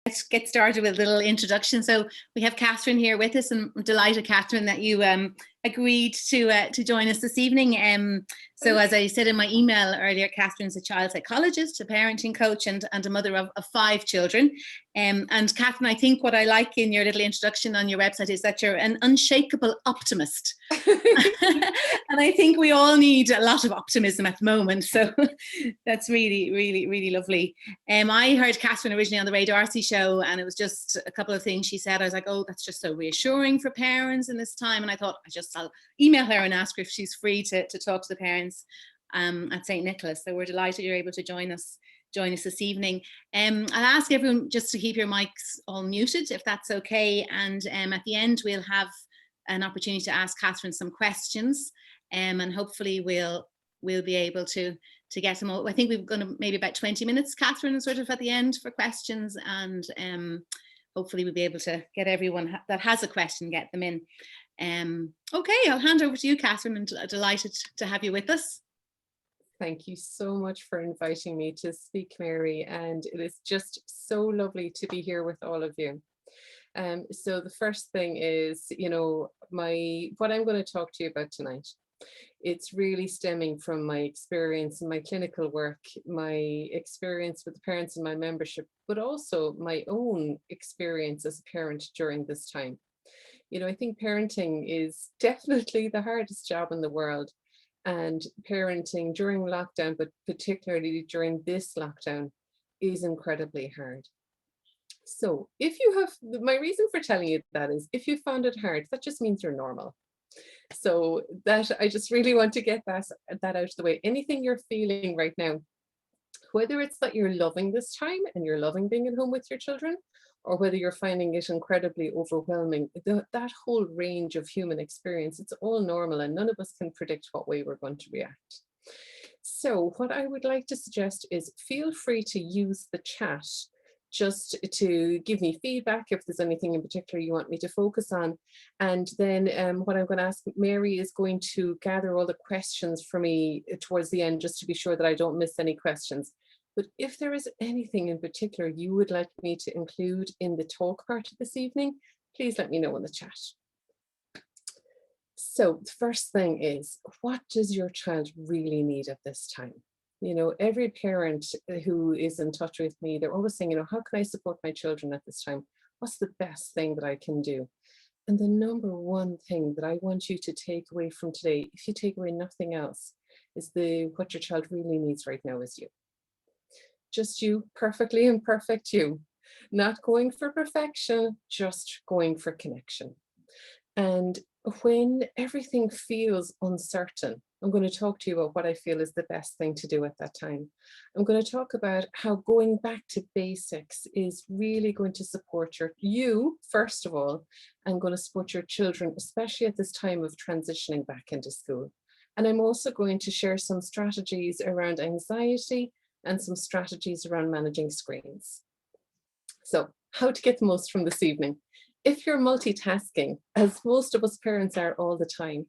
Let's get started with a little introduction. So we have Catherine here with us, and I'm delighted, Catherine, that you agreed to join us this evening. So as I said in my email earlier, Catherine's a child psychologist, a parenting coach, and a mother of 5 children. And Catherine, I think what I like in your little introduction on your website is that you're an unshakable optimist. And I think we all need a lot of optimism at the moment. So that's really, really, really lovely. I heard Catherine originally on the Ray Darcy show, and it was just a couple of things she said. I was like, oh, that's just so reassuring for parents in this time. And I thought I'll email her and ask her if she's free to talk to the parents at St. Nicholas. So we're delighted you're able to join us this evening. I'll ask everyone just to keep your mics all muted, if that's okay. And at the end, we'll have an opportunity to ask Catherine some questions, and hopefully we'll be able to get them all. I think we've got maybe about 20 minutes, Catherine, sort of at the end for questions, and hopefully we'll be able to get everyone that has a question, get them in. Okay, I'll hand over to you, Catherine, and delighted to have you with us. Thank you so much for inviting me to speak, Mary, and it is just so lovely to be here with all of you. So the first thing is, what I'm going to talk to you about tonight. It's really stemming from my experience in my clinical work, my experience with the parents in my membership, but also my own experience as a parent during this time. I think parenting is definitely the hardest job in the world, and parenting during lockdown, but particularly during this lockdown, is incredibly hard. So my reason for telling you that is, if you found it hard, that just means you're normal. So that I just really want to get that out of the way. Anything you're feeling right now, whether it's that you're loving this time and you're loving being at home with your children, or whether you're finding it incredibly overwhelming, that whole range of human experience, it's all normal, and none of us can predict what way we're going to react. So what I would like to suggest is, feel free to use the chat just to give me feedback if there's anything in particular you want me to focus on. And then what I'm going to ask, Mary is going to gather all the questions for me towards the end, just to be sure that I don't miss any questions. But if there is anything in particular you would like me to include in the talk part of this evening, please let me know in the chat. So the first thing is, what does your child really need at this time? Every parent who is in touch with me, they're always saying, how can I support my children at this time? What's the best thing that I can do? And the number one thing that I want you to take away from today, if you take away nothing else, is what your child really needs right now is you. Just you, perfectly imperfect you. Not going for perfection, just going for connection. And when everything feels uncertain, I'm going to talk to you about what I feel is the best thing to do at that time. I'm going to talk about how going back to basics is really going to support you, first of all, and going to support your children, especially at this time of transitioning back into school. And I'm also going to share some strategies around anxiety and some strategies around managing screens. So, how to get the most from this evening. If you're multitasking, as most of us parents are all the time,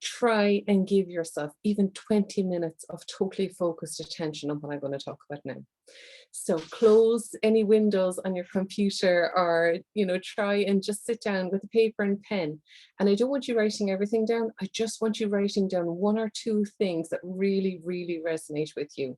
try and give yourself even 20 minutes of totally focused attention on what I'm going to talk about now. So close any windows on your computer, or try and just sit down with a paper and pen. And I don't want you writing everything down. I just want you writing down 1 or 2 things that really, really resonate with you.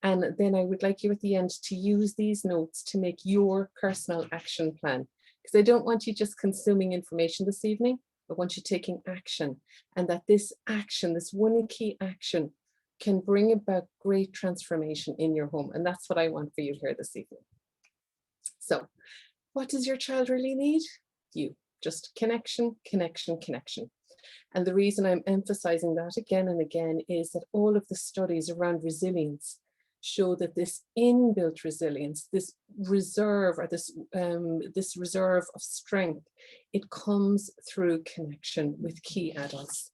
And then I would like you at the end to use these notes to make your personal action plan. Because I don't want you just consuming information this evening. I want you taking action, and that this action, this one key action, can bring about great transformation in your home. And that's what I want for you here this evening. So what does your child really need? You. Just connection, connection, connection. And the reason I'm emphasizing that again and again is that all of the studies around resilience show that this inbuilt resilience, this reserve, or this reserve of strength, it comes through connection with key adults.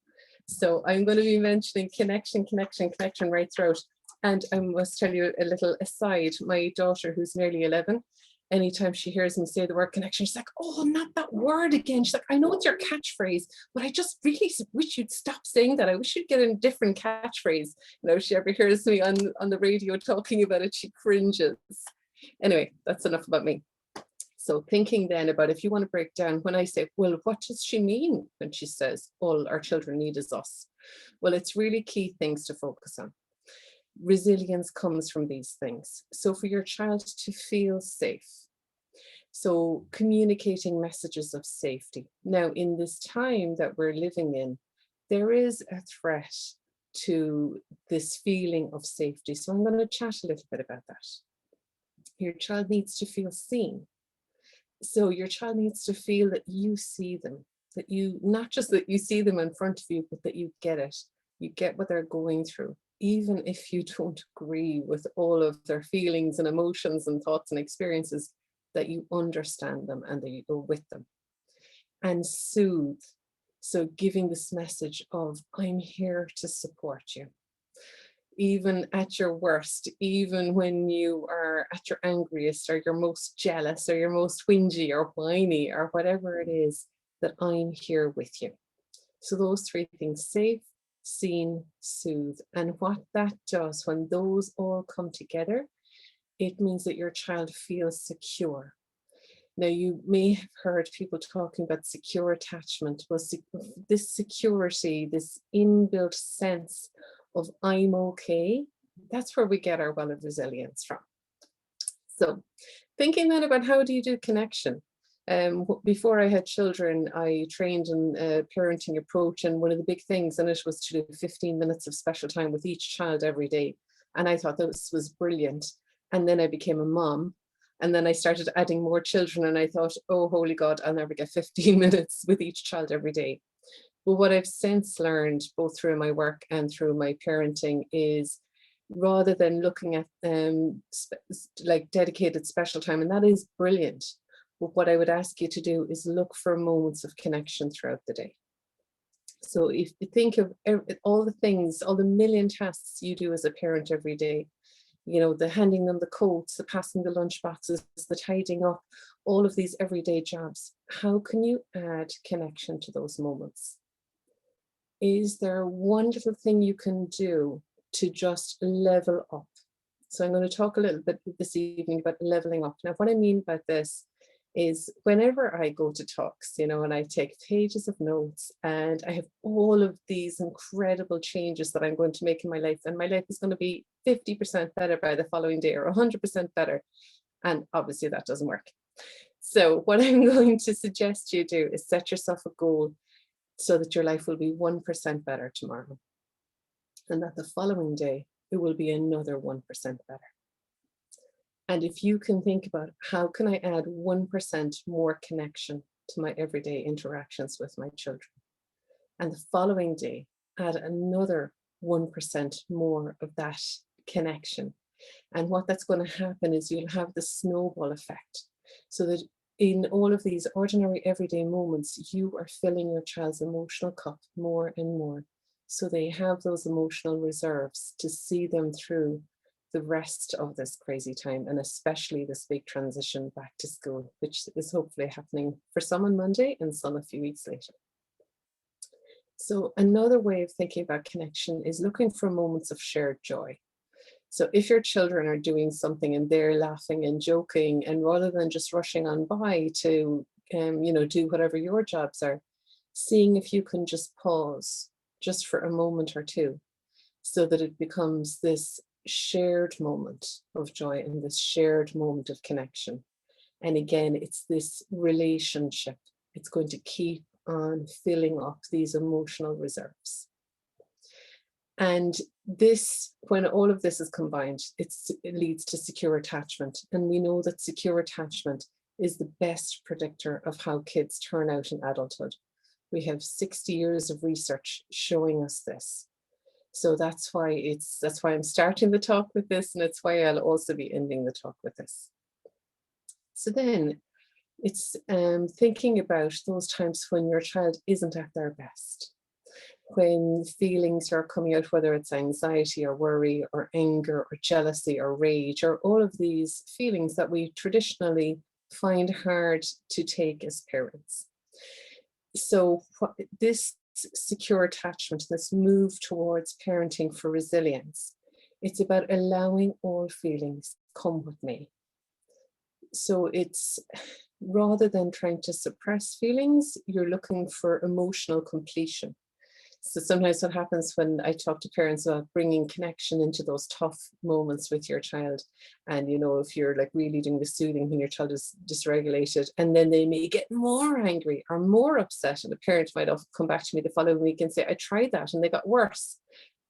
So I'm going to be mentioning connection, connection, connection right throughout. And I must tell you a little aside. My daughter, who's nearly 11, anytime she hears me say the word connection, she's like, oh, not that word again. She's like, I know it's your catchphrase, but I just really wish you'd stop saying that. I wish you'd get a different catchphrase. If she ever hears me on the radio talking about it, she cringes. Anyway, that's enough about me. So thinking then about, if you want to break down, when I say, well, what does she mean when she says all our children need is us? Well, it's really key things to focus on. Resilience comes from these things. So for your child to feel safe, so communicating messages of safety. Now, in this time that we're living in, there is a threat to this feeling of safety. So I'm going to chat a little bit about that. Your child needs to feel seen. So your child needs to feel that you see them, that you, not just that you see them in front of you, but that you get it. You get what they're going through, even if you don't agree with all of their feelings and emotions and thoughts and experiences, that you understand them and that you go with them. And soothe. So giving this message of, I'm here to support you. Even at your worst, even when you are at your angriest or you're most jealous or you're most whingy or whiny or whatever it is, that I'm here with you. So those three things: safe, seen, soothe. And what that does, when those all come together, it means that your child feels secure. Now, you may have heard people talking about secure attachment. Well, this security, this inbuilt sense of I'm okay, that's where we get our well of resilience from. So thinking then about, how do you do connection? Before I had children, I trained in a parenting approach, and one of the big things in it was to do 15 minutes of special time with each child every day. And I thought this was brilliant. And then I became a mom, and then I started adding more children, and I thought, oh, holy God, I'll never get 15 minutes with each child every day. But what I've since learned, both through my work and through my parenting, is rather than looking at like dedicated special time, and that is brilliant, but what I would ask you to do is look for moments of connection throughout the day. So if you think of all the things, all the million tasks you do as a parent every day, you know, the handing them the coats, the passing the lunch boxes, the tidying up, all of these everyday jobs, how can you add connection to those moments? Is there one little thing you can do to just level up? So I'm going to talk a little bit this evening about leveling up. Now, what I mean by this is, whenever I go to talks, you know, and I take pages of notes and I have all of these incredible changes that I'm going to make in my life, and my life is going to be 50% better by the following day or 100% better. And obviously that doesn't work. So what I'm going to suggest you do is set yourself a goal so that your life will be 1% better tomorrow. And that the following day, it will be another 1% better. And if you can think about, how can I add 1% more connection to my everyday interactions with my children? And the following day, add another 1% more of that connection. And what that's going to happen is you'll have the snowball effect, so that in all of these ordinary everyday moments, you are filling your child's emotional cup more and more, so they have those emotional reserves to see them through the rest of this crazy time, and especially this big transition back to school, which is hopefully happening for some on Monday and some a few weeks later. So another way of thinking about connection is looking for moments of shared joy. So if your children are doing something and they're laughing and joking, and rather than just rushing on by to you know, do whatever your jobs are, seeing if you can just pause just for a moment or two, so that it becomes this shared moment of joy and this shared moment of connection. And again, it's this relationship. It's going to keep on filling up these emotional reserves. And this, when all of this is combined, it leads to secure attachment. And we know that secure attachment is the best predictor of how kids turn out in adulthood. We have 60 years of research showing us this. So that's why I'm starting the talk with this, and it's why I'll also be ending the talk with this. So then it's thinking about those times when your child isn't at their best, when feelings are coming out, whether it's anxiety or worry or anger or jealousy or rage, or all of these feelings that we traditionally find hard to take as parents. So this secure attachment, this move towards parenting for resilience, it's about allowing all feelings come what may. So it's Rather than trying to suppress feelings, you're looking for emotional completion. So sometimes what happens when I talk to parents about bringing connection into those tough moments with your child, and if you're like really doing the soothing when your child is dysregulated, and then they may get more angry or more upset, and the parent might often come back to me the following week and say, I tried that and they got worse.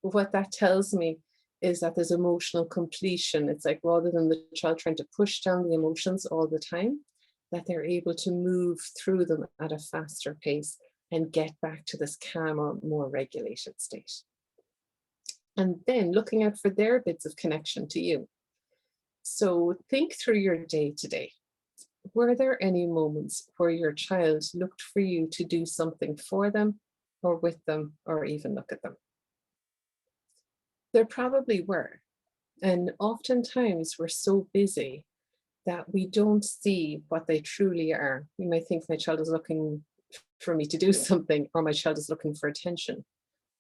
But what that tells me is that there's emotional completion. It's like, rather than the child trying to push down the emotions all the time, that they're able to move through them at a faster pace and get back to this calmer, more regulated state. And then looking out for their bits of connection to you. So think through your day today. Were there any moments where your child looked for you to do something for them or with them or even look at them? There probably were. And oftentimes we're so busy that we don't see what they truly are. You might think my child is looking for me to do something, or my child is looking for attention.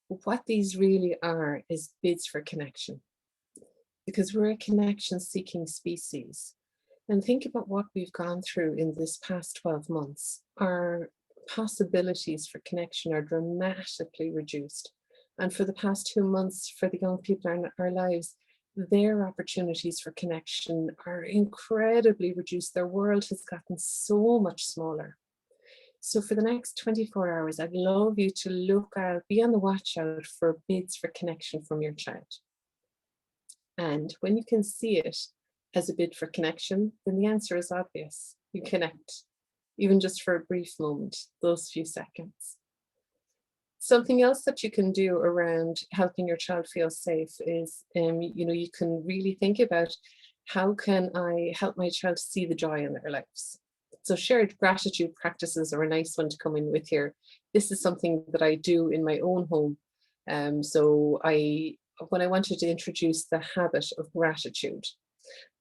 But what these really are is bids for connection, because we're a connection-seeking species. And think about what we've gone through in this past 12 months. Our possibilities for connection are dramatically reduced. And for the past 2 months, for the young people in our lives, their opportunities for connection are incredibly reduced. Their world has gotten so much smaller. So for the next 24 hours, I'd love you to look out, be on the watch out for bids for connection from your child. And when you can see it as a bid for connection, then the answer is obvious. You connect, even just for a brief moment, those few seconds. Something else that you can do around helping your child feel safe is, you can really think about, how can I help my child see the joy in their lives? So shared gratitude practices are a nice one to come in with here. This is something that I do in my own home. When I wanted to introduce the habit of gratitude,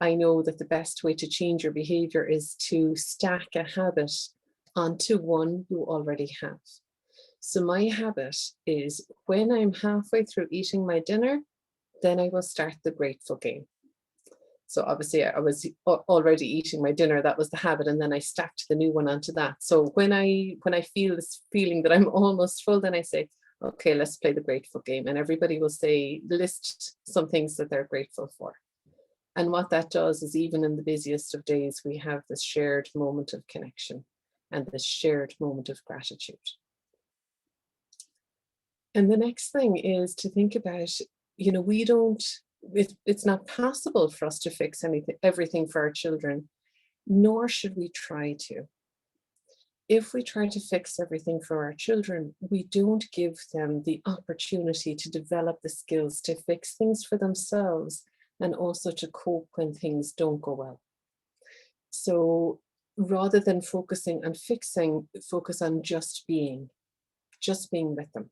I know that the best way to change your behavior is to stack a habit onto one you already have. So my habit is, when I'm halfway through eating my dinner, then I will start the grateful game. So obviously I was already eating my dinner, that was the habit, and then I stacked the new one onto that. So when I feel this feeling that I'm almost full, then I say, okay, let's play the grateful game. And everybody will say, list some things that they're grateful for. And what that does is, even in the busiest of days, we have this shared moment of connection and this shared moment of gratitude. And the next thing is to think about, it's not possible for us to fix everything for our children, nor should we try to. If we try to fix everything for our children, we don't give them the opportunity to develop the skills to fix things for themselves, and also to cope when things don't go well. So rather than focusing on fixing, focus on just being with them.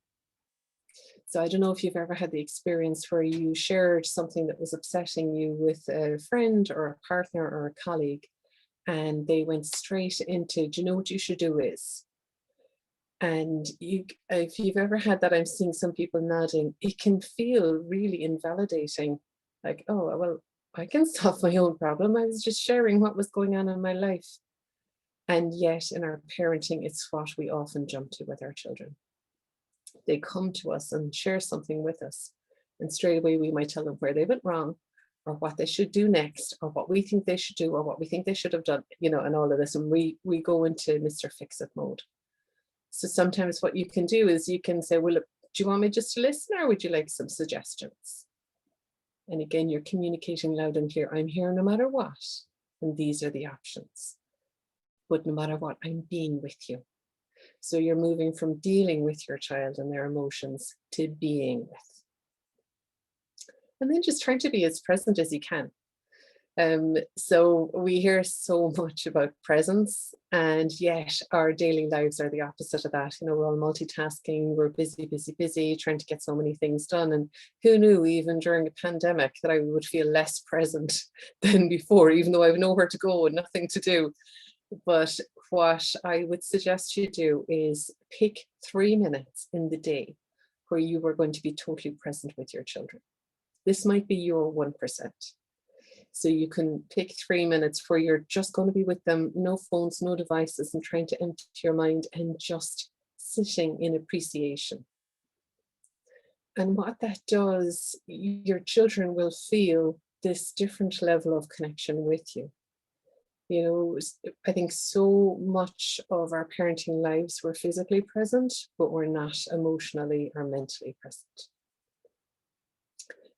So I don't know if you've ever had the experience where you shared something that was upsetting you with a friend or a partner or a colleague, and they went straight into, do you know what you should do is? And if you've ever had that, I'm seeing some people nodding, it can feel really invalidating. Like, oh, well, I can solve my own problem. I was just sharing what was going on in my life. And yet in our parenting, it's what we often jump to with our children. They come to us and share something with us, and straight away we might tell them where they went wrong, or what they should do next, or what we think they should do, or what we think they should have done, and all of this. And we go into Mr. Fix-It mode. So sometimes what you can do is you can say, well, look, do you want me just to listen, or would you like some suggestions? And again, you're communicating loud and clear. I'm here no matter what, and these are the options. But no matter what, I'm being with you. So you're moving from dealing with your child and their emotions to being with. And then just trying to be as present as you can. So we hear so much about presence, and yet our daily lives are the opposite of that. We're all multitasking, we're busy, trying to get so many things done. And who knew, even during a pandemic, that I would feel less present than before, even though I have nowhere to go and nothing to do. But what I would suggest you do is pick 3 minutes in the day where you are going to be totally present with your children. This might be your 1%. So you can pick 3 minutes where you're just going to be with them, no phones, no devices, and trying to empty your mind and just sitting in appreciation. And what that does, your children will feel this different level of connection with you. You know, I think so much of our parenting lives, we're physically present, but we're not emotionally or mentally present.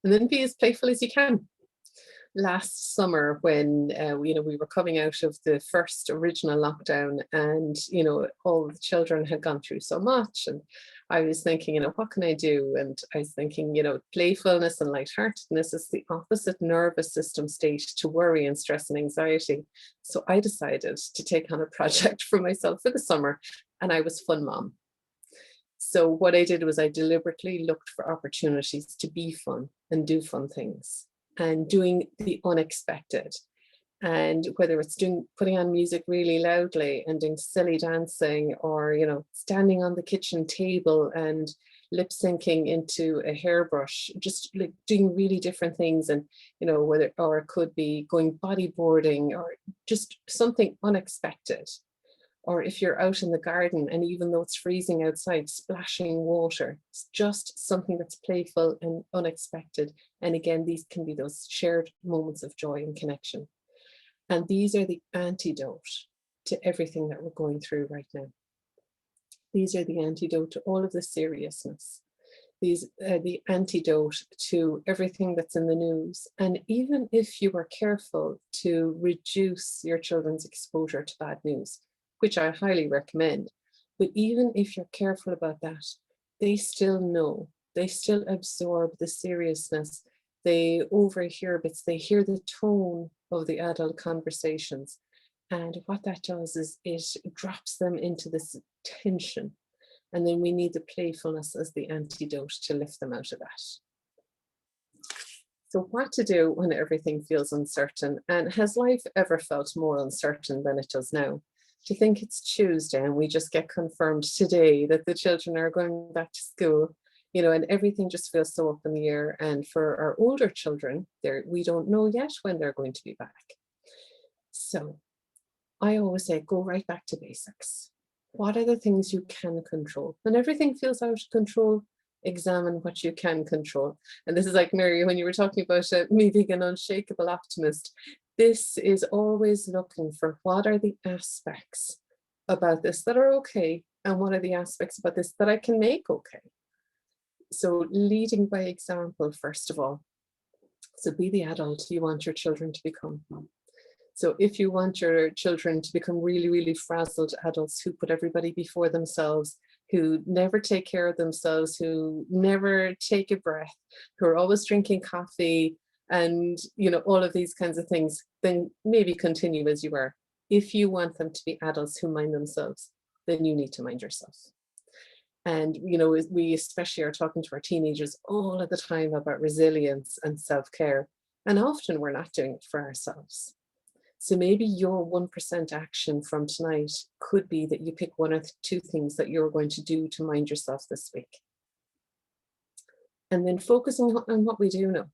And then be as playful as you can. Last summer, when we were coming out of the first original lockdown, and all the children had gone through so much, and I was thinking, what can I do? And I was thinking, playfulness and lightheartedness is the opposite nervous system state to worry and stress and anxiety. So I decided to take on a project for myself for the summer, and I was Fun Mom. So what I did was I deliberately looked for opportunities to be fun and do fun things, and doing the unexpected. And whether it's putting on music really loudly and doing silly dancing, or standing on the kitchen table and lip syncing into a hairbrush, just like doing really different things. And or it could be going bodyboarding, or just something unexpected. Or if you're out in the garden and even though it's freezing outside, splashing water, it's just something that's playful and unexpected. And again, these can be those shared moments of joy and connection. And these are the antidote to everything that we're going through right now. These are the antidote to all of the seriousness. These are the antidote to everything that's in the news. And even if you are careful to reduce your children's exposure to bad news, which I highly recommend, but even if you're careful about that, they still know, they still absorb the seriousness. They overhear bits, they hear the tone of the adult conversations. And what that does is it drops them into this tension. And then we need the playfulness as the antidote to lift them out of that. So what to do when everything feels uncertain? And has life ever felt more uncertain than it does now? To think it's Tuesday and we just get confirmed today that the children are going back to school, and everything just feels so up in the air. And for our older children, we don't know yet when they're going to be back. So I always say, go right back to basics. What are the things you can control? When everything feels out of control, examine what you can control. And this is like, Mary, when you were talking about me being an unshakable optimist, this is always looking for what are the aspects about this that are okay, and what are the aspects about this that I can make okay. So leading by example, first of all. So be the adult you want your children to become. So if you want your children to become really, really frazzled adults who put everybody before themselves, who never take care of themselves, who never take a breath, who are always drinking coffee, and all of these kinds of things, then maybe continue as you are. If you want them to be adults who mind themselves, then you need to mind yourself. And we especially are talking to our teenagers all of the time about resilience and self-care, and often we're not doing it for ourselves. So maybe your 1% action from tonight could be that you pick 1 or 2 things that you're going to do to mind yourself this week. And then focusing on what we do know.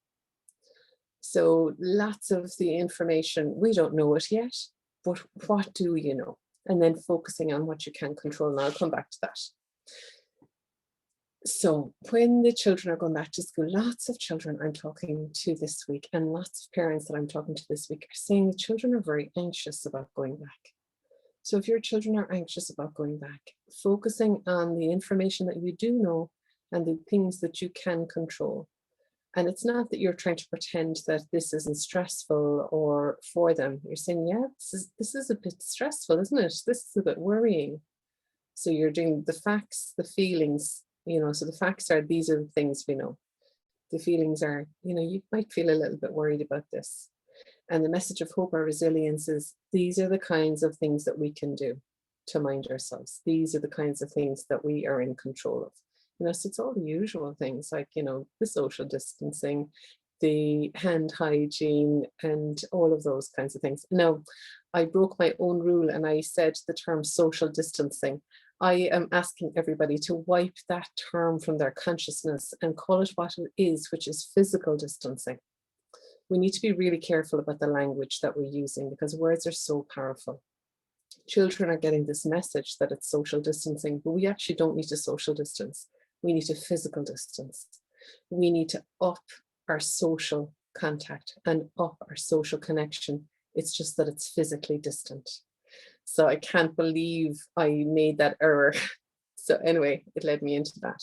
So lots of the information, we don't know it yet, but what do you know? And then focusing on what you can control. And I'll come back to that. So when the children are going back to school, lots of children I'm talking to this week, and lots of parents that I'm talking to this week, are saying the children are very anxious about going back. So if your children are anxious about going back, focusing on the information that you do know and the things that you can control. And it's not that you're trying to pretend that this isn't stressful or for them. You're saying, yeah, this is a bit stressful, isn't it? This is a bit worrying. So you're doing the facts, the feelings, so the facts are, these are the things we know. The feelings are, you might feel a little bit worried about this. And the message of hope or resilience is, these are the kinds of things that we can do to mind ourselves. These are the kinds of things that we are in control of. So it's all the usual things like, the social distancing, the hand hygiene, and all of those kinds of things. Now, I broke my own rule and I said the term social distancing. I am asking everybody to wipe that term from their consciousness and call it what it is, which is physical distancing. we need to be really careful about the language that we're using, because words are so powerful. Children are getting this message that it's social distancing, but we actually don't need to social distance. We need to physical distance. We need to up our social contact and up our social connection. It's just that it's physically distant. So I can't believe I made that error. So anyway, it led me into that.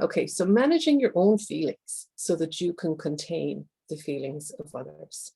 Okay, so managing your own feelings so that you can contain the feelings of others.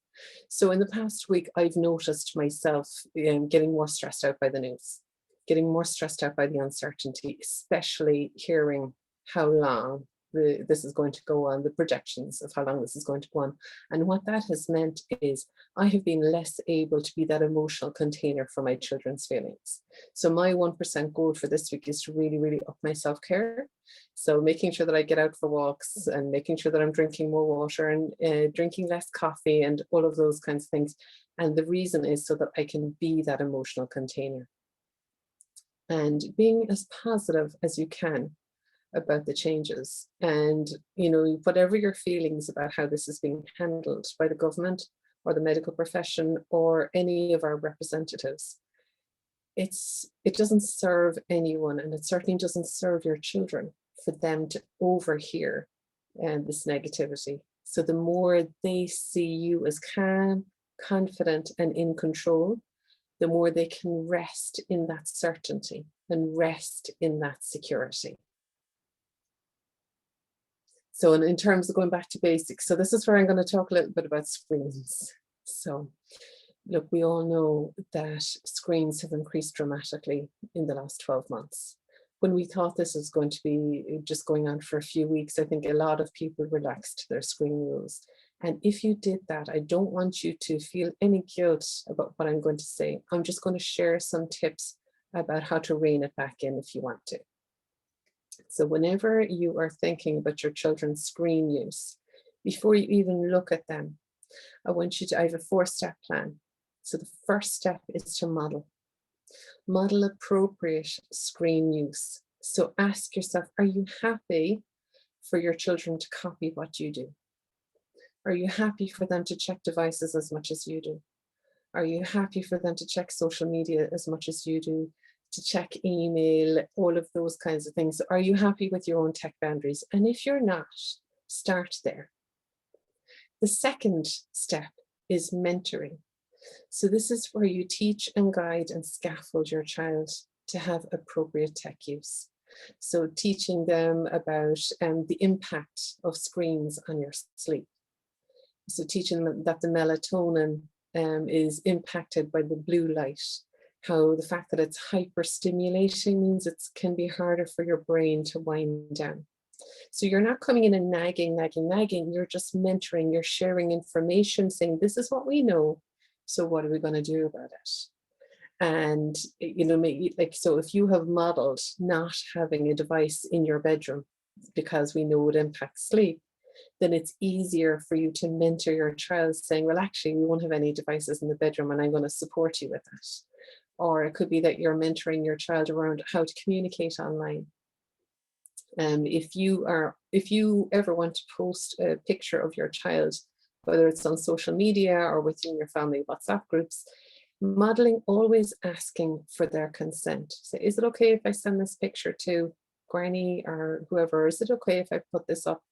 So in the past week, I've noticed myself getting more stressed out by the news, getting more stressed out by the uncertainty, especially hearing how long this is going to go on, the projections of how long this is going to go on. And what that has meant is I have been less able to be that emotional container for my children's feelings. So my 1% goal for this week is to really, really up my self-care. So making sure that I get out for walks and making sure that I'm drinking more water and drinking less coffee and all of those kinds of things. And the reason is so that I can be that emotional container. And being as positive as you can about the changes, and whatever your feelings about how this is being handled by the government or the medical profession or any of our representatives, it doesn't serve anyone, and it certainly doesn't serve your children for them to overhear this negativity. So the more they see you as calm, confident and in control, the more they can rest in that certainty and rest in that security. So in terms of going back to basics, so this is where I'm going to talk a little bit about screens. So look, we all know that screens have increased dramatically in the last 12 months. When we thought this was going to be just going on for a few weeks, I think a lot of people relaxed their screen rules. And if you did that, I don't want you to feel any guilt about what I'm going to say. I'm just going to share some tips about how to rein it back in if you want to. So whenever you are thinking about your children's screen use, before you even look at them, I have a 4-step plan. So the first step is to model appropriate screen use. So ask yourself, are you happy for your children to copy what you do? Are you happy for them to check devices as much as you do? Are you happy for them to check social media as much as you do? To check email, all of those kinds of things. Are you happy with your own tech boundaries? And if you're not, start there. The second step is mentoring. So this is where you teach and guide and scaffold your child to have appropriate tech use. So teaching them about the impact of screens on your sleep. So teaching them that the melatonin is impacted by the blue light. How the fact that it's hyperstimulating means it can be harder for your brain to wind down. So you're not coming in and nagging, you're just mentoring, you're sharing information, saying this is what we know, so what are we going to do about it? And so if you have modeled not having a device in your bedroom because we know it impacts sleep, then it's easier for you to mentor your child saying, well, actually, we won't have any devices in the bedroom and I'm going to support you with that. Or it could be that you're mentoring your child around how to communicate online. If you ever want to post a picture of your child, whether it's on social media or within your family WhatsApp groups, modeling always asking for their consent. So is it okay if I send this picture to Granny or whoever? Is it okay if I put this up?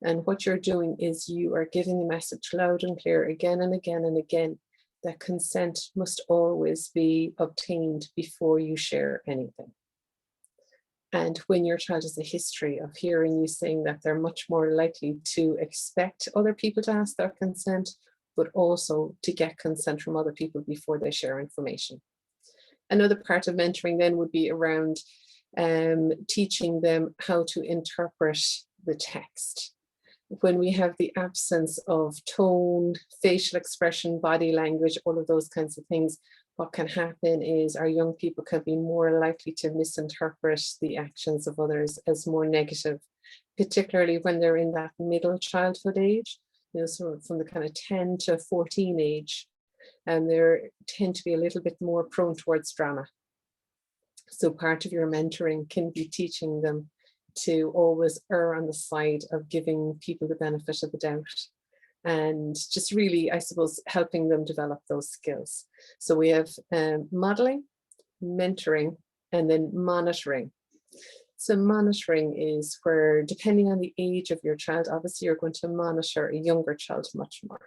And what you're doing is you are giving the message loud and clear again and again and again that consent must always be obtained before you share anything. And when your child has a history of hearing you saying that, they're much more likely to expect other people to ask their consent, but also to get consent from other people before they share information. Another part of mentoring then would be around teaching them how to interpret the text. When we have the absence of tone, facial expression, body language, all of those kinds of things, what can happen is our young people can be more likely to misinterpret the actions of others as more negative, particularly when they're in that middle childhood age, so from the kind of 10 to 14 age, and they tend to be a little bit more prone towards drama. So part of your mentoring can be teaching them to always err on the side of giving people the benefit of the doubt and just really, I suppose, helping them develop those skills. So we have modeling, mentoring, and then monitoring. So monitoring is where, depending on the age of your child, obviously you're going to monitor a younger child much more.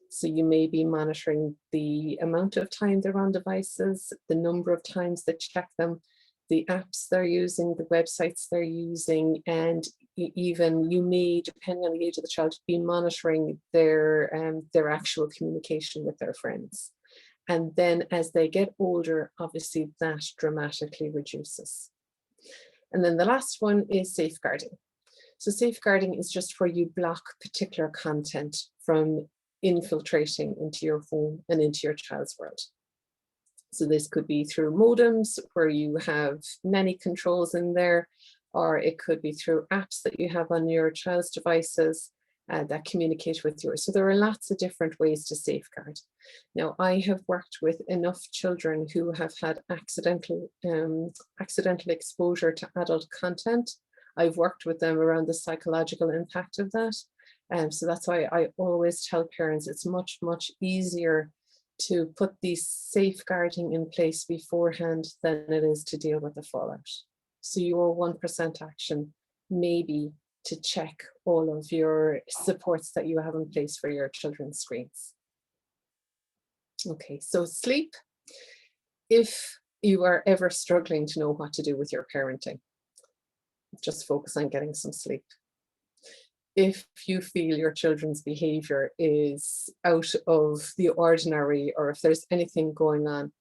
So you may be monitoring the amount of time they're on devices, the number of times they check them, the apps they're using, the websites they're using, and even you may, depending on the age of the child, be monitoring their actual communication with their friends. And then as they get older, obviously that dramatically reduces. And then the last one is safeguarding. So safeguarding is just where you block particular content from infiltrating into your home and into your child's world. So this could be through modems where you have many controls in there, or it could be through apps that you have on your child's devices that communicate with yours. So there are lots of different ways to safeguard. Now, I have worked with enough children who have had accidental exposure to adult content. I've worked with them around the psychological impact of that. So that's why I always tell parents it's much, much easier to put these safeguarding in place beforehand than it is to deal with the fallout. So your 1% action may be to check all of your supports that you have in place for your children's screens. Okay, so sleep. If you are ever struggling to know what to do with your parenting, just focus on getting some sleep. If you feel your children's behavior is out of the ordinary, or if there's anything going on,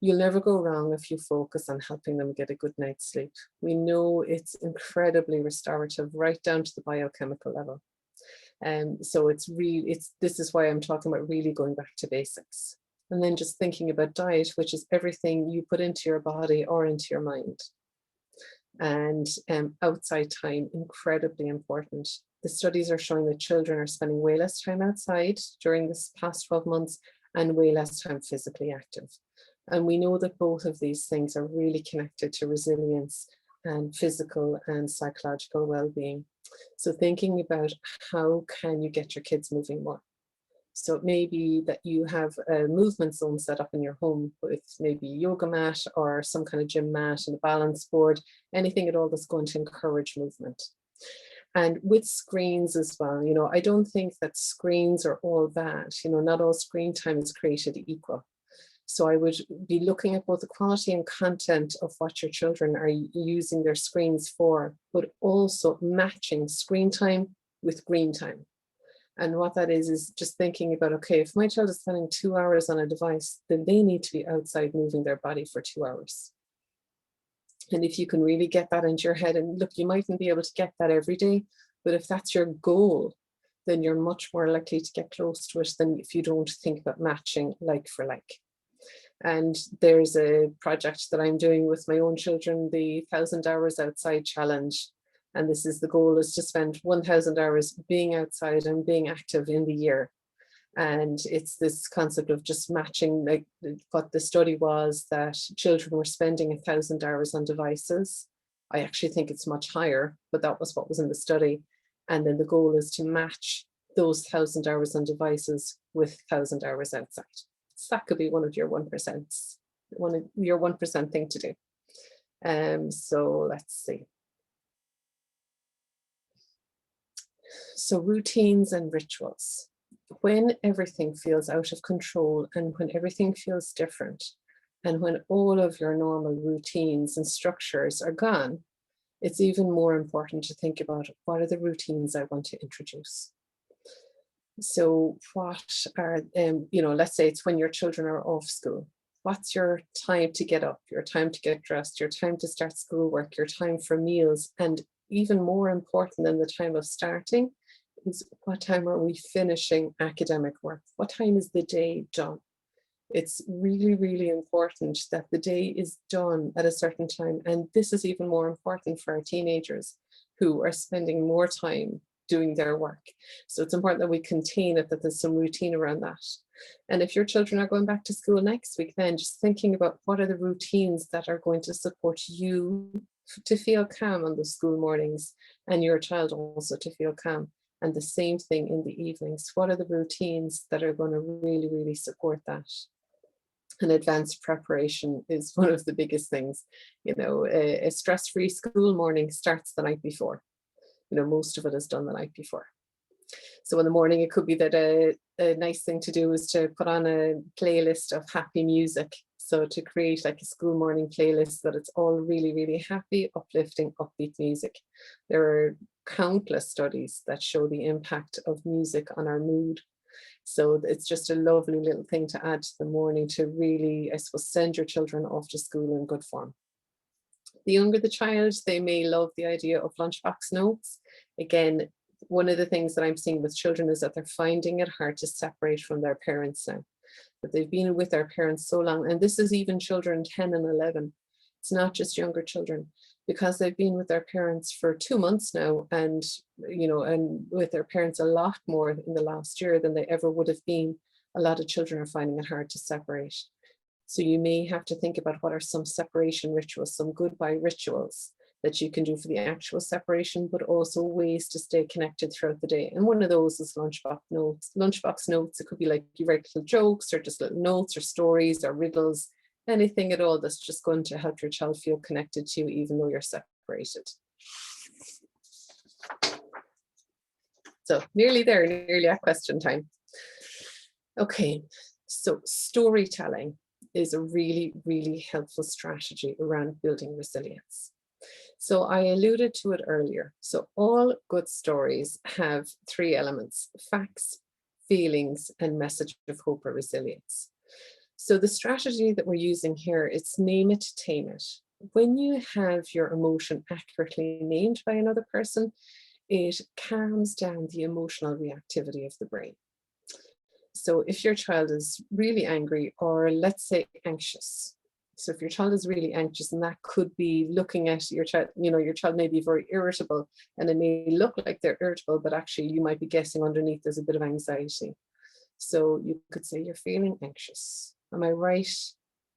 you'll never go wrong if you focus on helping them get a good night's sleep. We know it's incredibly restorative, right down to the biochemical level. So this is why I'm talking about really going back to basics. And then just thinking about diet, which is everything you put into your body or into your mind. And outside time, incredibly important. The studies are showing that children are spending way less time outside during this past 12 months and way less time physically active. And we know that both of these things are really connected to resilience and physical and psychological well-being. So thinking about how can you get your kids moving more? So it may be that you have a movement zone set up in your home with maybe a yoga mat or some kind of gym mat and a balance board, anything at all that's going to encourage movement. And with screens as well, I don't think that screens are all bad. Not all screen time is created equal. So I would be looking at both the quality and content of what your children are using their screens for, but also matching screen time with green time. And what that is just thinking about, okay, if my child is spending 2 hours on a device, then they need to be outside moving their body for 2 hours. And if you can really get that into your head, and look, you mightn't be able to get that every day, but if that's your goal, then you're much more likely to get close to it than if you don't think about matching like for like. And there's a project that I'm doing with my own children, the 1,000 Hours Outside Challenge. And this is the goal, is to spend 1,000 hours being outside and being active in the year. And it's this concept of just matching, like what the study was, that children were spending 1,000 hours on devices. I actually think it's much higher, but that was what was in the study. And then the goal is to match those 1,000 hours on devices with 1,000 hours outside. So that could be one of your 1% thing to do. So let's see. So routines and rituals. When everything feels out of control and when everything feels different, and when all of your normal routines and structures are gone, it's even more important to think about, what are the routines I want to introduce? So what are, let's say it's when your children are off school. What's your time to get up, your time to get dressed, your time to start schoolwork, your time for meals, and even more important than the time of starting is, what time are we finishing academic work? What time is the day done? It's really, really important that the day is done at a certain time. And this is even more important for our teenagers who are spending more time doing their work. So it's important that we contain it, that there's some routine around that. And if your children are going back to school next week, then just thinking about what are the routines that are going to support you to feel calm on the school mornings, and your child also to feel calm. And the same thing in the evenings. What are the routines that are going to really, really support that? And advanced preparation is one of the biggest things. You know, a stress-free school morning starts the night before. You know, most of it is done the night before. So in the morning, it could be that a nice thing to do is to put on a playlist of happy music. So to create like a school morning playlist that it's all really, really happy, uplifting, upbeat music. There are countless studies that show the impact of music on our mood. So it's just a lovely little thing to add to the morning to really, I suppose, send your children off to school in good form. The younger the child, they may love the idea of lunchbox notes. Again, one of the things that I'm seeing with children is that they're finding it hard to separate from their parents now. That they've been with their parents so long, and this is even children 10 and 11. It's not just younger children, because they've been with their parents for 2 months now, and you know, and with their parents a lot more in the last year than they ever would have been. A lot of children are finding it hard to separate. So you may have to think about what are some separation rituals, some goodbye rituals that you can do for the actual separation, but also ways to stay connected throughout the day. And one of those is lunchbox notes. Lunchbox notes, it could be like you write little jokes or just little notes or stories or riddles, anything at all that's just going to help your child feel connected to you even though you're separated. So nearly there, nearly at question time. Okay, so storytelling is a really, really helpful strategy around building resilience. So I alluded to it earlier. So all good stories have 3 elements: facts, feelings, and message of hope or resilience. So the strategy that we're using here, it's name it, tame it. When you have your emotion accurately named by another person, it calms down the emotional reactivity of the brain. So if your child is really angry, or let's say anxious, so if your child is really anxious, and that could be looking at your child, you know, your child may be very irritable, and it may look like they're irritable, but actually you might be guessing underneath there's a bit of anxiety. So you could say, you're feeling anxious. Am I right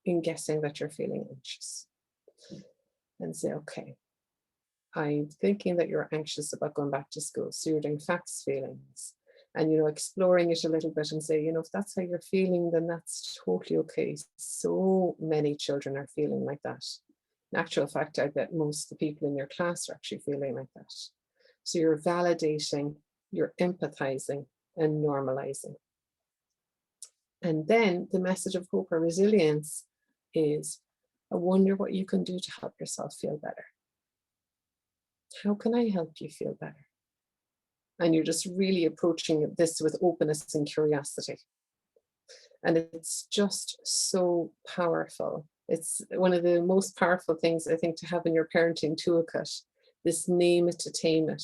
in guessing that you're feeling anxious? And say, okay, I'm thinking that you're anxious about going back to school. So you're doing facts, feelings, and, you know, exploring it a little bit and say, you know, if that's how you're feeling, then that's totally okay. So many children are feeling like that. In actual fact, I bet most of the people in your class are actually feeling like that. So you're validating, you're empathizing, and normalizing. And then the message of hope or resilience is, I wonder what you can do to help yourself feel better. How can I help you feel better? And you're just really approaching this with openness and curiosity. And it's just so powerful. It's one of the most powerful things, I think, to have in your parenting toolkit, this name it to tame it,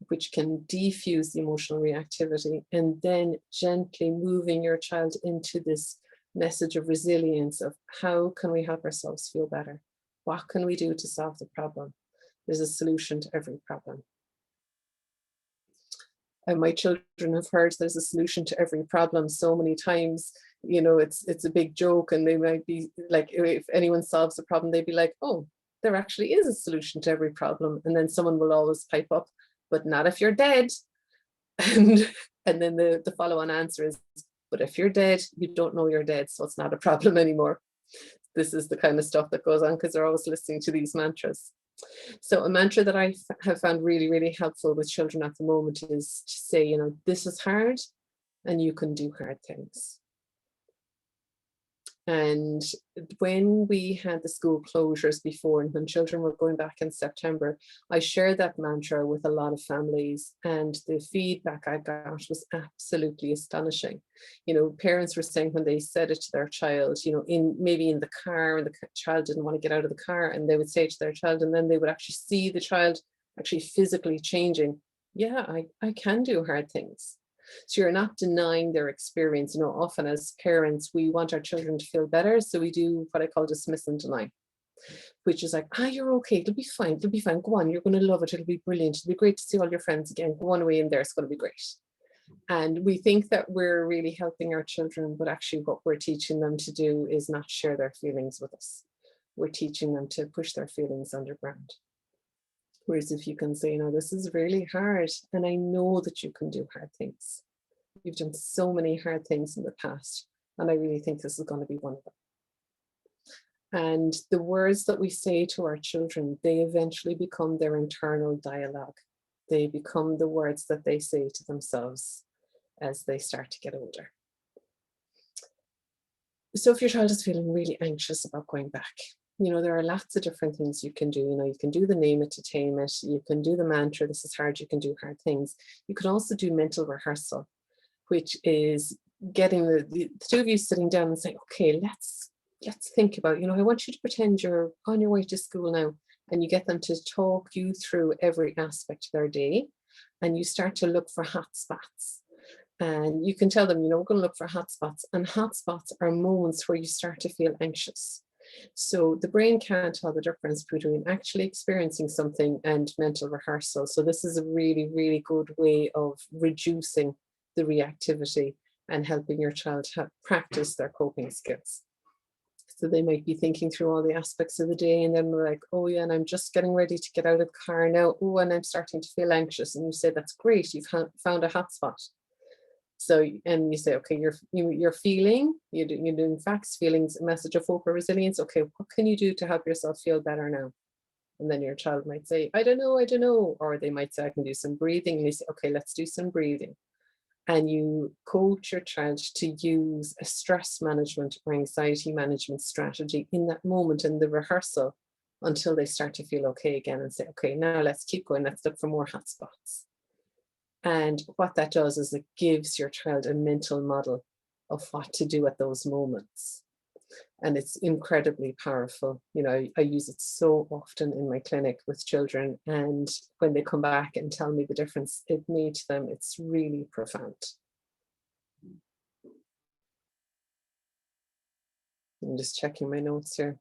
which can defuse the emotional reactivity, and then gently moving your child into this message of resilience of how can we help ourselves feel better? What can we do to solve the problem? There's a solution to every problem. And my children have heard there's a solution to every problem so many times. You know, it's a big joke, and they might be like, if anyone solves a problem, they'd be like, oh, there actually is a solution to every problem. And then someone will always pipe up, but not if you're dead. And then the follow-on answer is, but if you're dead, you don't know you're dead, so it's not a problem anymore. This is the kind of stuff that goes on because they're always listening to these mantras. So a mantra that I have found really, really helpful with children at the moment is to say, you know, this is hard and you can do hard things. And when we had the school closures before, and when children were going back in September, I shared that mantra with a lot of families, and the feedback I got was absolutely astonishing. You know, parents were saying when they said it to their child, you know, maybe in the car, and the child didn't want to get out of the car, and they would say it to their child, and then they would actually see the child actually physically changing. Yeah, I can do hard things. So you're not denying their experience. You know, often as parents, we want our children to feel better. So we do what I call dismiss and deny, which is like, you're okay. It'll be fine. It'll be fine. Go on. You're going to love it. It'll be brilliant. It'll be great to see all your friends again. Go on away in there. It's going to be great. And we think that we're really helping our children, but actually what we're teaching them to do is not share their feelings with us. We're teaching them to push their feelings underground. Whereas if you can say, this is really hard, and I know that you can do hard things. You've done so many hard things in the past, and I really think this is going to be one of them. And the words that we say to our children, they eventually become their internal dialogue. They become the words that they say to themselves as they start to get older. So if your child is feeling really anxious about going back, there are lots of different things you can do. You can do the name it to tame it. You can do the mantra, this is hard, you can do hard things. You can also do mental rehearsal, which is getting the two of you sitting down and saying, okay, let's think about, I want you to pretend you're on your way to school now, and you get them to talk you through every aspect of their day, and you start to look for hot spots. And you can tell them, we're going to look for hot spots, and hot spots are moments where you start to feel anxious. So the brain can't tell the difference between actually experiencing something and mental rehearsal. So this is a really, really good way of reducing the reactivity and helping your child practice their coping skills. So they might be thinking through all the aspects of the day, and then they're like, oh yeah, and I'm just getting ready to get out of the car now. Oh, and I'm starting to feel anxious. And you say, that's great, you've found a hot spot. So, and you say, okay, you're feeling, you're doing facts, feelings, a message of hope or resilience. Okay, what can you do to help yourself feel better now? And then your child might say, I don't know. Or they might say, I can do some breathing. And you say, okay, let's do some breathing. And you coach your child to use a stress management or anxiety management strategy in that moment in the rehearsal until they start to feel okay again, and say, okay, now let's keep going. Let's look for more hotspots. And what that does is it gives your child a mental model of what to do at those moments. And it's incredibly powerful. I use it so often in my clinic with children, and when they come back and tell me the difference it made to them, it's really profound. I'm just checking my notes here.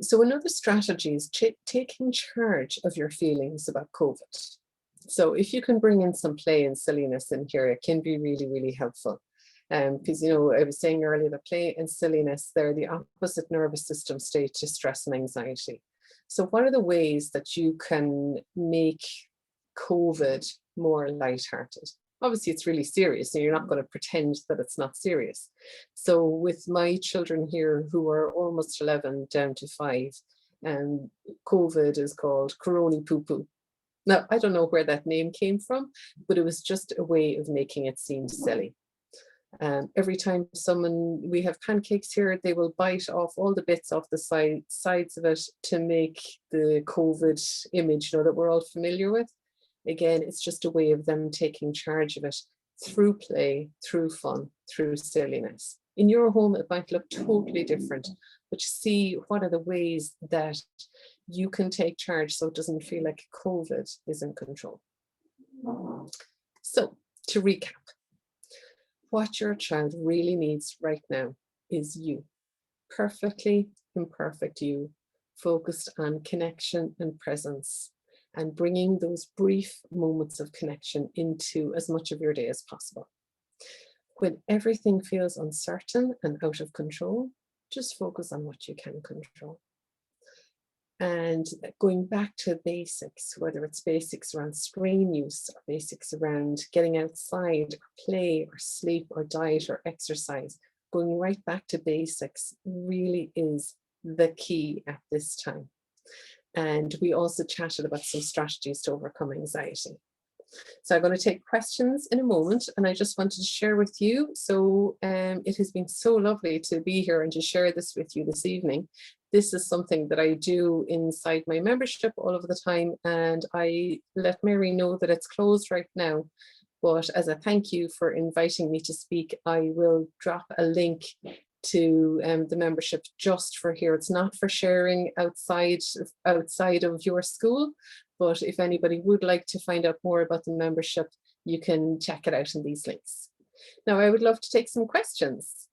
So another strategy is taking charge of your feelings about COVID. So if you can bring in some play and silliness in here, it can be really, really helpful. Because, I was saying earlier that play and silliness, they're the opposite nervous system state to stress and anxiety. So what are the ways that you can make COVID more lighthearted? Obviously, it's really serious, and you're not going to pretend that it's not serious. So with my children here, who are almost 11 down to 5, COVID is called Corona Poo Poo. Now, I don't know where that name came from, but it was just a way of making it seem silly. Every time we have pancakes here, they will bite off all the bits off the sides of it to make the COVID image, that we're all familiar with. Again, it's just a way of them taking charge of it through play, through fun, through silliness. In your home, it might look totally different, but see what are the ways that you can take charge so it doesn't feel like COVID is in control. So to recap, what your child really needs right now is you, perfectly imperfect you, focused on connection and presence, and bringing those brief moments of connection into as much of your day as possible. When everything feels uncertain and out of control, just focus on what you can control. And going back to basics, whether it's basics around screen use or basics around getting outside or play or sleep or diet or exercise, going right back to basics really is the key at this time. And we also chatted about some strategies to overcome anxiety. So I'm going to take questions in a moment, and I just wanted to share with you. So it has been so lovely to be here and to share this with you this evening. This is something that I do inside my membership all of the time, and I let Mary know that it's closed right now. But as a thank you for inviting me to speak, I will drop a link to the membership just for here. It's not for sharing outside of your school, but if anybody would like to find out more about the membership, you can check it out in these links. Now, I would love to take some questions.